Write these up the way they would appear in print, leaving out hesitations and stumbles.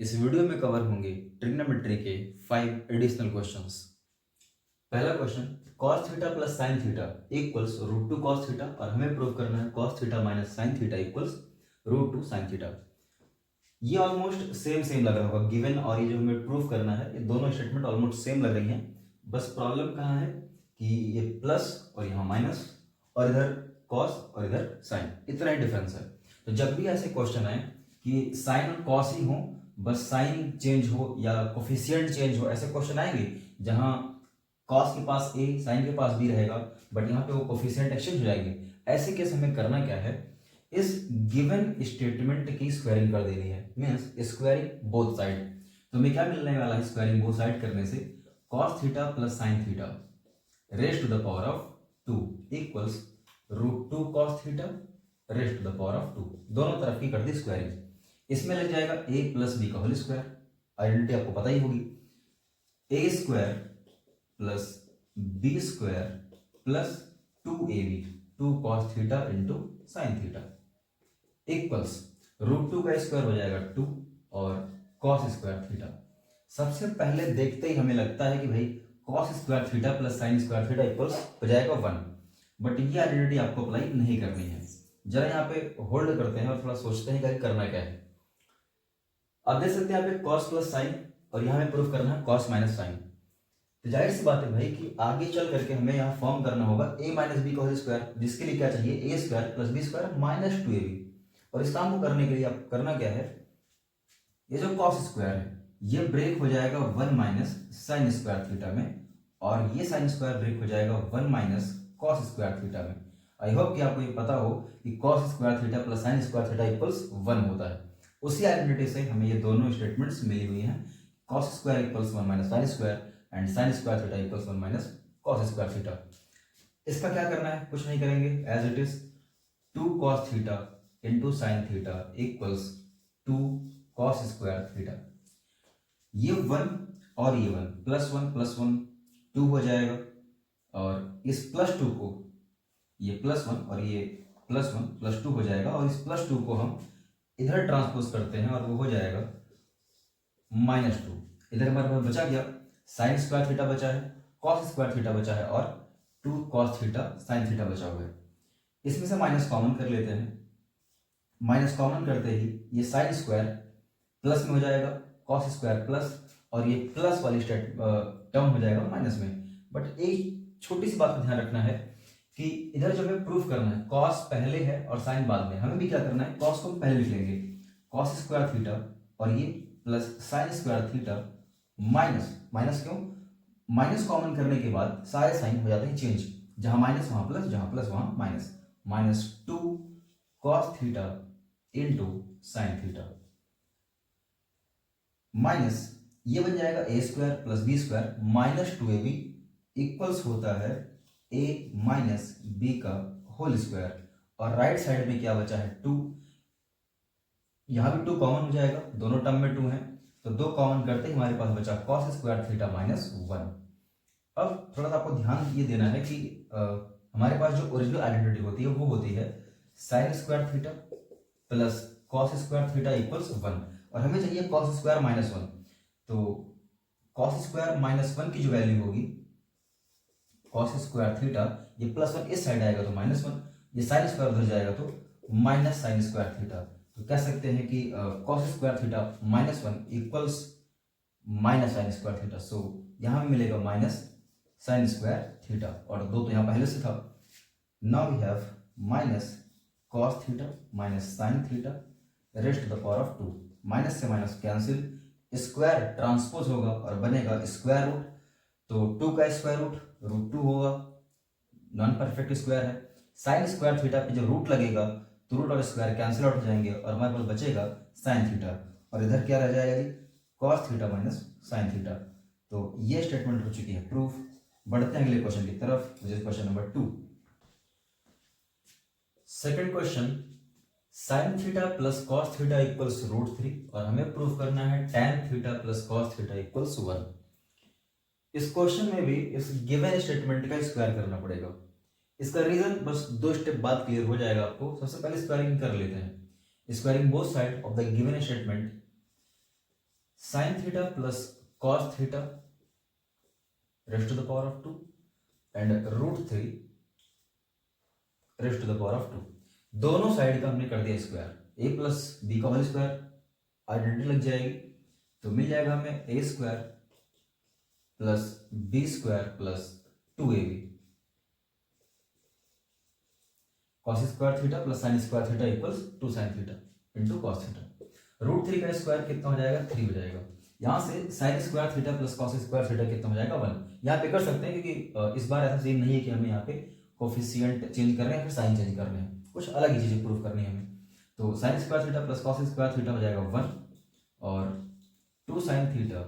इस वीडियो में कवर होंगे ट्रिग्नोमेट्री के 5 एडिशनल क्वेश्चंस। पहला question, cos theta plus sin theta equals root two cos theta, और हमें प्रूव करना है cos theta minus sin theta equals root two sin theta. ये ऑलमोस्ट सेम लग रहा होगा गिवन, और ये जो हमें प्रूव करना है ये दोनों स्टेटमेंट ऑलमोस्ट सेम लग रही हैं। बस प्रॉब्लम कहाँ है कि ये प्लस और यहाँ माइनस, और इधर cos और इधर sin, इतना ही डिफरेंस है। तो जब भी ऐसे क्वेश्चन आए कि sin और cos ही हो, बस साइन चेंज हो या कोफिशिएंट चेंज हो, ऐसे क्वेश्चन आएंगे जहां कॉस के पास ए साइन के पास बी रहेगा, बट यहाँ पे वो कोफिशिएंट एक्सचेंज हो जाएंगे। ऐसे केस हमें करना क्या है, इस गिवन स्टेटमेंट की स्क्वायरिंग कर देनी है, मीन्स स्क्वायरिंग बोथ साइड। तो हमें क्या मिलने वाला है स्क्वायरिंग बोथ साइड करने से, cos theta plus sine theta raise to the power of 2 equals root two cos theta raise to the power of 2। दोनों तरफ की कर दी स्क्वायरिंग। इसमें लग जाएगा a प्लस बी का होल स्क्वायर, आइडेंटिटी आपको पता ही होगी, a square plus B square plus 2ab, 2 cos theta into sine theta equals root two का स्क्वायर हो जाएगा 2 और cos स्क्वायर थीटा। सबसे पहले देखते ही हमें लगता है कि भाई cos square theta plus sine square theta equals हो जाएगा 1, बट ये आइडेंटिटी आपको अप्लाई नहीं करनी है। जरा यहाँ पे होल्ड करते हैं और थोड़ा सोचते हैं कि करना क्या है। अब देख सकते हैं यहाँ पे cos प्लस साइन, और यहाँ में प्रूफ करना है cos माइनस साइन। तो जाहिर सी बात है भाई कि आगे चल करके हमें यहाँ फॉर्म करना होगा a माइनस बी का होल स्क्वायर, जिसके लिए क्या चाहिए a square plus B square minus 2ab। और इस काम को करने के लिए आप करना क्या है, ये जो cos स्क्वायर है ये ब्रेक हो जाएगा 1 माइनस साइन स्क्वायर थीटा में, और ये साइन स्क्वायर ब्रेक हो जाएगा 1 माइनस cos स्क्वायर थीटा में। आई होप कि आपको ये पता हो कि cos square theta plus sine square theta equals 1 होता है। उसी आइडेंटिटी से हमें ये दोनों स्टेटमेंट्स मिली हुई हैं, cos square equals 1 minus sine square and sine square theta equals 1 minus cos square theta. इसका क्या करना है, कुछ नहीं करेंगे, as it is 2 cos theta into sine theta equals 2 cos square theta. ये 1 और ये 1 प्लस 1 2 हो जाएगा, और इस प्लस 2 को, ये प्लस 1 और ये प्लस 1 प्लस 2 हो जाएगा, और इस प्लस 2 को हम इधर ट्रांसपोज करते हैं और वो हो जाएगा माइनस 2। इधर हमारे पास बचा गया साइन स्क्वायर थीटा बचा है, कॉस स्क्वायर थीटा बचा है, और 2 cos थीटा साइन थीटा बचा हुआ है। इसमें से माइनस कॉमन कर लेते हैं। माइनस कॉमन करते ही ये साइन स्क्वायर प्लस में हो जाएगा, कॉस स्क्वायर प्लस, और ये प्लस वाली टर्म हो जाएगा माइनस में। बट एक छोटी सी बात का ध्यान रखना है कि इधर जो हमें प्रूफ करना है cos पहले है और sin बाद में, हमें भी क्या करना है, cos को पहले लिख लेंगे cos स्क्वायर थीटा, और ये plus sin square theta minus, minus क्यों, माइनस कॉमन करने के बाद सारे साइन हो जाते हैं चेंज, जहां माइनस वहां प्लस, जहां प्लस वहां minus, minus 2 cos theta into sine theta minus ये बन जाएगा a square plus B square minus 2ab equals होता है a माइनस बी का होल स्क्वायर, और राइट साइड में क्या बचा है 2, यहां भी 2 कॉमन हो जाएगा, दोनों टर्म में 2 है, तो 2 कॉमन करते ही हमारे पास बचा cos स्क्वायर थीटा माइनस 1। अब थोड़ा सा आपको ध्यान ये देना है कि हमारे पास जो ओरिजिनल आइडेंटिटी होती है वो होती है sign square theta plus cos square theta equals 1, और हमें चाहिए cos स्क्वायर माइनस 1। तो cos स्क्वायर माइनस 1 की जो वैल्यू होगी cos स्क्वायर थीटा, ये प्लस 1 इस साइड आएगा तो माइनस 1, ये साइन स्क्वायर उधर जाएगा तो माइनस साइन स्क्वायर थीटा। तो कह सकते हैं कि cos square theta minus 1 equals minus sine square theta. So यहाँ भी मिलेगा माइनस साइन स्क्वायर थीटा, और 2 तो यहाँ पहले से था। Now we have minus cos theta minus sine theta raise to the power of 2। Minus से माइनस कैंसिल, स्क्वायर ट्रांसपोज होगा और बनेगा स्क्वायर रूट, तो 2 का स्क्वायर रूट 2 होगा, नॉन परफेक्ट स्क्वायर है। साइन स्क्वायर थीटा पे जो रूट लगेगा तो रूट और स्क्वायर कैंसिल आउट हो जाएंगे, और हमारे पास बचेगा साइन थीटा, और इधर क्या रह जाएगा जी cos theta minus sine theta. तो ये स्टेटमेंट हो चुकी है प्रूफ। बढ़ते हैं अगले क्वेश्चन की तरफ, which is question number 2। Second question, sine theta plus cos theta equals root 3, और हमें प्रूफ करना है tan theta plus cos theta equals 1। इस क्वेश्चन में भी इस गिवन स्टेटमेंट का स्क्वायर करना पड़ेगा। इसका रीजन बस 2 स्टेप बाद क्लियर हो जाएगा आपको। सबसे पहले स्क्वायरिंग कर लेते हैं, squaring both side of the given statement. Sine theta plus cos theta rest to the power of 2 and √3 raise to the power of 2। दोनों साइड का हमने कर दिया स्क्वायर, a प्लस बी का होल स्क्वायर आइडेंटिटी लग जाएगी, तो मिल जाएगा हमें a square plus B square plus 2ab cos square theta plus sine square theta equals 2 sine theta into cos theta. √3 का स्क्वायर कितना हो जाएगा 3 हो जाएगा। यहाँ से sign square theta plus cos square theta कितना हो जाएगा 1। यहाँ पे कर सकते हैं क्योंकि इस बार ऐसा सीन नहीं है कि हमें यहाँ पे कोफिशिएंट चेंज कर रहे हैं फिर साइन चेंज कर रहे हैं, कुछ अलग ही चीजें प्रूव करनी है हमें। तो sign square theta plus cos square theta हो जाएगा 1 और 2 साइन थीटा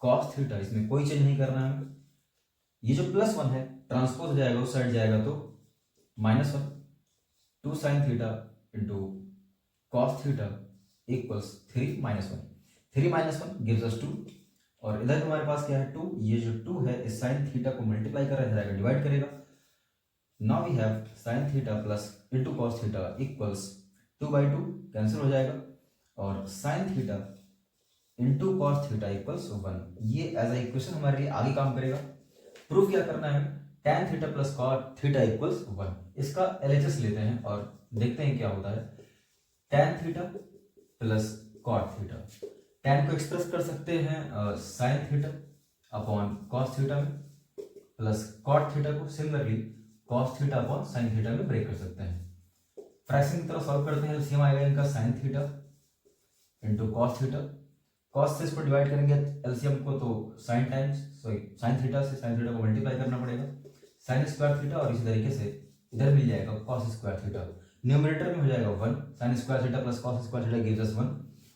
कॉस थीटा, इसमें कोई चेंज नहीं करना है हमें। ये जो +1 है ट्रांसपोज हो जाएगा उस साइड जाएगा तो -1 2 sine theta into cos theta equals 3 -1 3 -1 gives us 2 और इधर हमारे पास क्या है 2, ये जो 2 है इस साइन थीटा को मल्टीप्लाई कर रहा है डिवाइड करेगा। Now we have sine theta plus into cos theta equals 2/2 cancel हो जाएगा और sine theta into cos theta equals 1। ये एज ए इक्वेशन हमारे लिए आगे काम करेगा। प्रूफ क्या करना है, tan theta plus cot theta equals 1। इसका LHS लेते हैं और देखते हैं क्या होता है। tan theta plus cot theta, tan को एक्सप्रेस कर सकते हैं sine theta upon cos theta में, प्लस कॉट थीटा को similarly cos theta upon sine theta में ब्रेक कर सकते हैं। फ्रैक्शन की तरफ सॉल्व करते हैं, एलसीएम आएगा इनका sign theta into cos theta, cos से इसको डिवाइड करेंगे एलसीएम को तो साइन थीटा से साइन थीटा को मल्टीप्लाई करना पड़ेगा, साइन स्क्वायर थीटा और इसी तरीके से इधर मिल जाएगा कॉस स्क्वायर थीटा। न्यूमरेटर में हो जाएगा 1 sign square theta plus cos square theta gives अस 1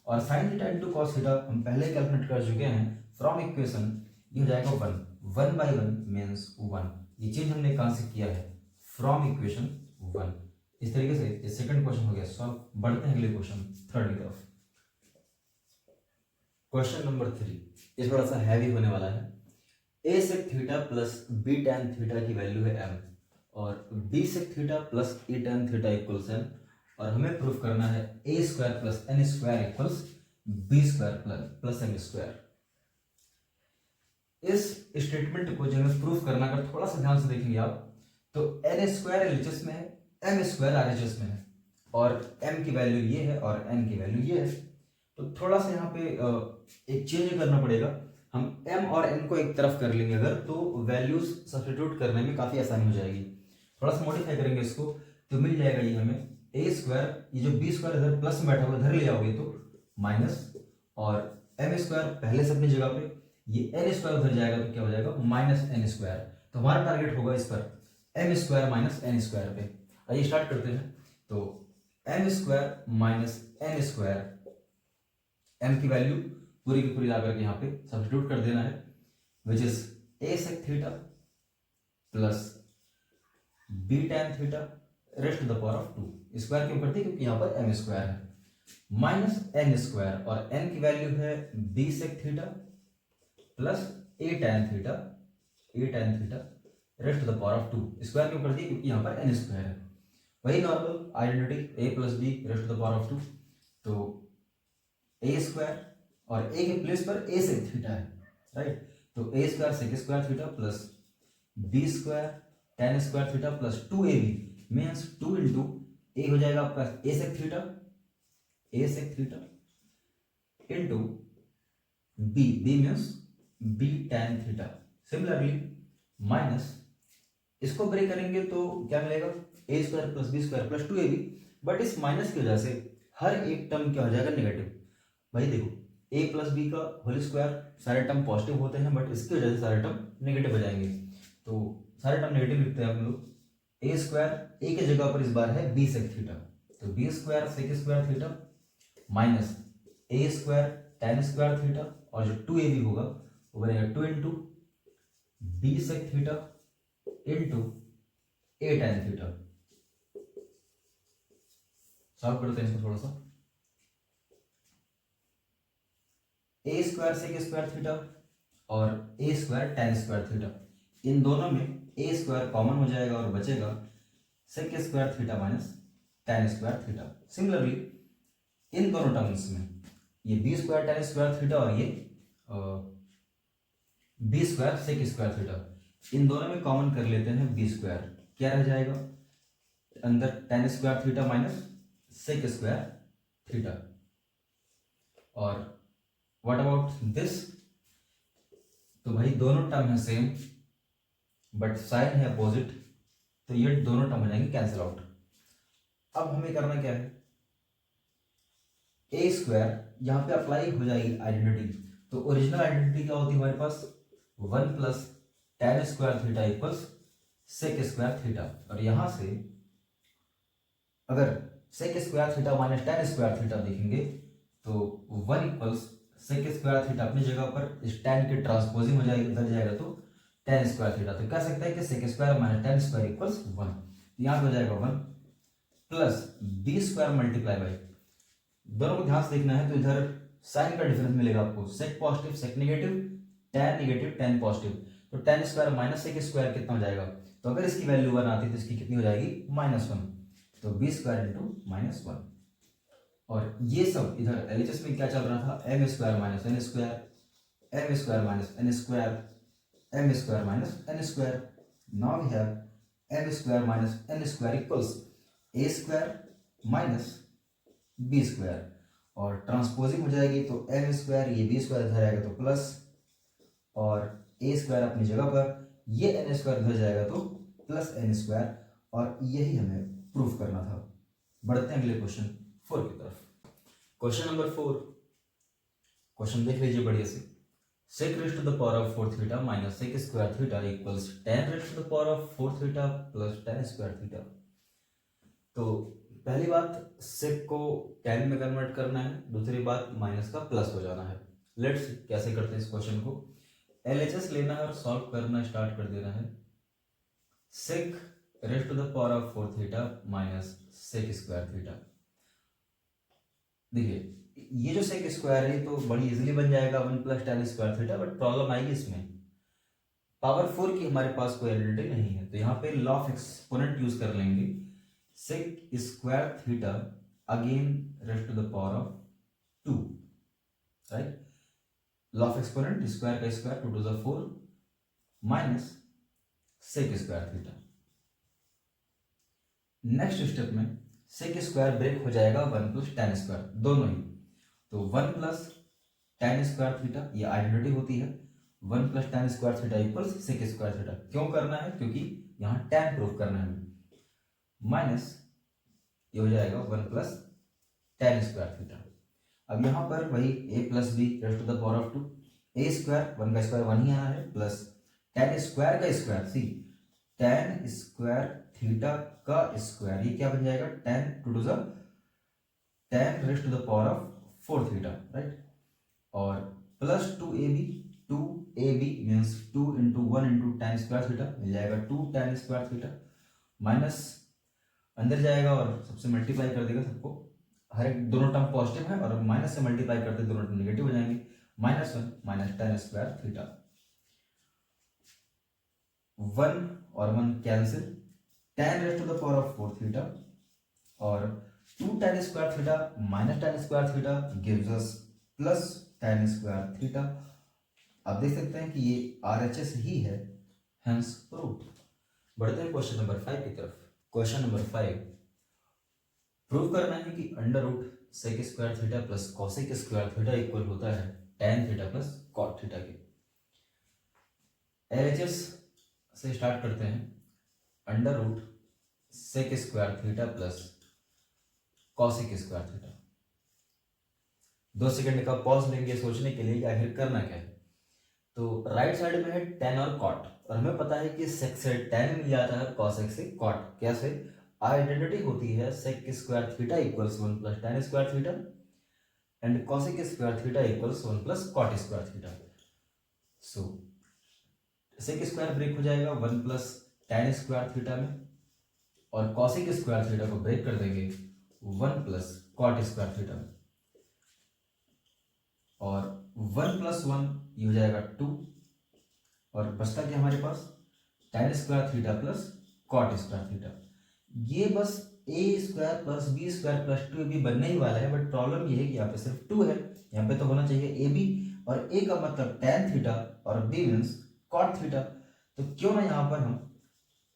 और sine theta into cos theta हम पहले कैलकुलेट कर चुके हैं फ्रॉम इक्वेशन, ये हो जाएगा 1/1 मीन्स 1। ये चेंज हमने कहां से किया है, फ्रॉम इक्वेशन 1। इस तरीके से ये सेकंड क्वेश्चन हो गया सॉल्व। बढ़ते हैं अगले क्वेश्चन थर्ड की तरफ। क्वेश्चन नंबर 3 ये थोड़ा सा हैवी होने वाला है। a sec theta plus b tan theta की वैल्यू है m और b sec theta plus e tan theta equals m और हमें प्रूफ करना है a square plus n square equals b square plus m square. इस स्टेटमेंट को जब हमें प्रूफ करना अगर थोड़ा सा ध्यान से देखेंगे आप तो n स्क्वायर LHS में है, m स्क्वायर RHS में है और m की वैल्यू ये है और n की वैल्यू ये है। तो थोड़ा सा यहाँ पे एक चेंज करना पड़ेगा, हम m और n को एक तरफ कर लेंगे अगर तो वैल्यूज सब्स्टिट्यूट करने में काफी आसानी हो जाएगी। थोड़ा सा मॉडिफाई करेंगे इसको तो मिल जाएगा ये हमें a स्क्वायर, ये जो b स्क्वायर इधर प्लस में बैठा हुआ इधर ले आओगे तो माइनस और m स्क्वायर पहले से अपनी जगह पे, ये n स्क्वायर उधर जाएगा तो क्या हो जाएगा -n स्क्वायर। तो हमारा टारगेट होगा इस पर m square minus n square पे। आइए स्टार्ट करते हैं। तो m square minus n square, m की वैल्यू पूरी की पूरी लाकर के यहाँ पे सब्स्टिट्यूट कर देना है which is a sec theta plus b tan theta rest to the power of 2। Square क्यों करते हैं क्योंकि यहाँ पर m स्क्वायर है, माइनस n स्क्वायर और n की वैल्यू है b sec theta plus a tan theta rest to the power of 2। Square क्यों कर दिया क्योंकि यहाँ पर n स्क्वायर है। वही normal identity a plus b raise to the power of 2, तो a स्क्वायर और a के प्लेस पर a sec थीटा है राइट, तो a square sec square theta plus b square tan square theta plus 2ab means 2 into a हो जाएगा आपका a sec theta into b means b tan theta. Similarly minus इसको break करेंगे तो क्या मिलेगा a square plus b square plus 2ab, but इस minus की वजह से हर एक टर्म क्या हो जाएगा नेगेटिव। भाई देखो a प्लस बी का होल स्क्वायर सारे टर्म पॉजिटिव होते हैं बट इसकी वजह से सारे टर्म नेगेटिव हो जाएंगे, तो सारे टर्म नेगेटिव लिखते हैं हम लोग। a स्क्वायर a की जगह पर इस बार है b sec थीटा, तो b square sec square theta minus a square tan square theta और जो 2ab होगा वो बनेगा 2 into b sec theta into a tan theta. Solve करते हैं इसको थोड़ा सा। a square sec square theta और a square tan square theta, इन दोनों में a स्क्वायर कॉमन हो जाएगा और बचेगा sec square theta minus tan square theta. Similarly इन दोनों टर्म्स में ये B square tan square theta और ये B square sec square theta, इन दोनों में कॉमन कर लेते हैं बी स्क्वायर, क्या रह जाएगा अंदर tan square theta minus sec square theta. और व्हाट अबाउट दिस, तो भाई दोनों टर्म है सेम बट साइन है अपोजिट, तो ये दोनों टर्म हो जाएंगे कैंसिल आउट। अब हमें करना क्या है, ए स्क्वायर यहां पे अप्लाई हो जाएगी आइडेंटिटी, तो ओरिजिनल आइडेंटिटी क्या होती है हमारे पास, one plus tan square theta equals sec square theta, और यहां से अगर sec square theta minus tan square theta देखेंगे तो one equals sec square theta अपनी जगह पर, इस टेन की ट्रांसपोजिंग हो जाएगी, इधर जाएगा तो टेन स्क्वायर थीटा, तो कह सकते हैं कि sec square minus tan square equals one, यहां पे हो जाएगा one plus B square multiply by, दोनों को ध्यान से देखना है तो इधर साइन का डिफरेंस मिलेगा आपको, sec positive sec negative, tan positive, तो tan square minus sec square कितना हो जाएगा, तो अगर इसकी वैल्यू वन आती तो इसकी कितनी हो जाएगी माइनस वन, तो B square into minus one. और ये सब इधर एलएचएस में क्या चल रहा था, M square minus N square, M square minus N square, M square minus N square, now we have M square minus N square equals A square minus B square, और ट्रांसपोजिंग हो जाएगी तो M square, ये B square इधर आएगा तो plus, और ए square अपनी जगह पर, ये एन स्क्वायर इधर जाएगा तो प्लस एन स्क्वायर, और यही हमें प्रूफ करना था। बढ़ते हैं अगले क्वेश्चन 4 की तरफ। क्वेश्चन नंबर 4, क्वेश्चन देख लीजिए बढ़िया से, sec raised to the power of 4 theta minus sec square theta equals tan raised to the power of 4 theta plus tan square theta। तो पहली बात sec को tan में कन्वर्ट करना है, दूसरी बात माइनस का प्लस हो जाना है। लेट्स कैसे करते हैं इस क्वेश्चन को, एलएचएस लेना है और सॉल्व करना स्टार्ट कर देना है। sec raised to the power of 4 theta minus sec square theta, देखिए ये जो सेक स्क्वायर है तो बड़ी इजीली बन जाएगा one plus tan square theta, but problem आएगी इसमें, पावर 4 की हमारे पास कोई एलिमेंट नहीं है, तो यहाँ पे लॉ ऑफ एक्सपोनेंट यूज कर लेंगे, sec square theta again raised to the power of 2, right, law of exponent square का square 2 to the 4 minus sec square theta. Next step में सेक स्क्वायर ब्रेक हो जाएगा वन प्लस टेन स्क्वायर, दोनों ही, तो one plus tan square theta ये identity होती है, one plus tan square theta equals sec square theta, क्यों करना है क्योंकि यहाँ टेन प्रूफ करना है हमें, माइनस ये हो जाएगा one plus tan square theta. अब यहाँ पर वही a plus b raised to the power of 2, a square one का स्क्वायर वन ही आना है, प्लस टेन स्क्वायर का square, c tan square theta का स्क्वायर, ये क्या बन जाएगा tan to the tan raised to the power of 4 theta, right, और plus 2ab means 2 into 1 into tan square theta, मिल जाएगा 2 टेन स्क्वायर थीटा, माइनस अंदर जाएगा और सबसे मल्टीप्लाई कर देगा सबको, हर एक दोनों टर्म पॉजिटिव है और माइनस से मल्टीप्लाई करते दोनों टर्म नेगेटिव हो जाएंगे, minus one minus tan square theta, one और one cancel, tan raised to the power of 4 theta और 2 tan square theta minus tan square theta gives us plus tan square theta. आप देख सकते हैं कि ये RHS ही है, हेंस प्रूफ। बढ़ते हैं क्वेश्चन नंबर 5 की तरफ। क्वेश्चन नंबर 5, प्रूव करना है कि under root sec square theta plus cosec square theta equal होता है tan theta plus cot theta के। LHS से स्टार्ट करते हैं, under root sec square theta plus cosec square theta. 2 second का पॉज लेंगे सोचने के लिए कि आखिर करना क्या है। तो राइट साइड में है टेन और कॉट, और हमें पता है कि सेक से टेन मिल जाता है, कॉसेक से कॉट। कैसे? आइडेंटिटी होती है sec square theta equals 1 plus tan square theta and cosec square theta equals 1 plus cot square theta. So sec square break हो जाएगा 1 प्लस टेन स्क्वायर थीटा में, और कॉसेक स्क्वायर थीटा को break कर देंगे 1 प्लस कॉट स्क्वायर थीटा में, और 1 plus 1 ये हो जाएगा 2, और बचता क्या हमारे पास tan square theta plus cot square theta. ये बस a square plus B square plus 2ab बनने ही वाला है, बट प्रॉब्लम ये है कि यहाँ पे सिर्फ 2 है, यहाँ पे तो होना चाहिए ए बी, और ए का मतलब tan थीटा और बी मीन्स cot थीटा। तो क्यों ना यहाँ पर हम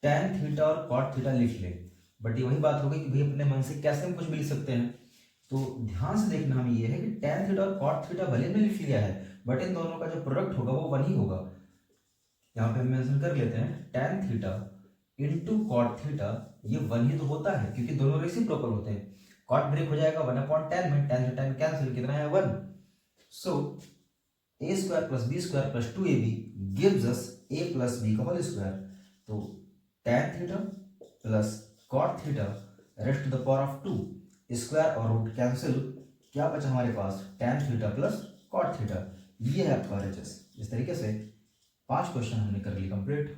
tan थीटा और cot थीटा लिख लें, बट ये वही बात हो गई कि भाई अपने मन से कैसे हम कुछ भी लिख सकते हैं। तो ध्यान से देखना हमें ये है कि tan थीटा और cot थीटा भले में लिख लिया है, बट इन दोनों का जो प्रोडक्ट होगा वो 1 ही होगा। यहाँ पे हम मेंशन कर लेते हैं tan theta into cot theta, ये 1 ही तो होता है क्योंकि दोनों रेसिप्रोकल होते हैं। कॉट ब्रेक हो जाएगा 1/tan में, tan से tan कैंसिल, कितना है 1। So a square plus B square plus 2ab gives us a plus b का होल स्क्वायर। तो tan theta plus cot theta rest to the power of 2, square और root cancel, क्या बचा हमारे पास tan theta plus cot theta. ये है आपका RHS। इस तरीके से 5 क्वेश्चन हमने कर ली कंप्लीट।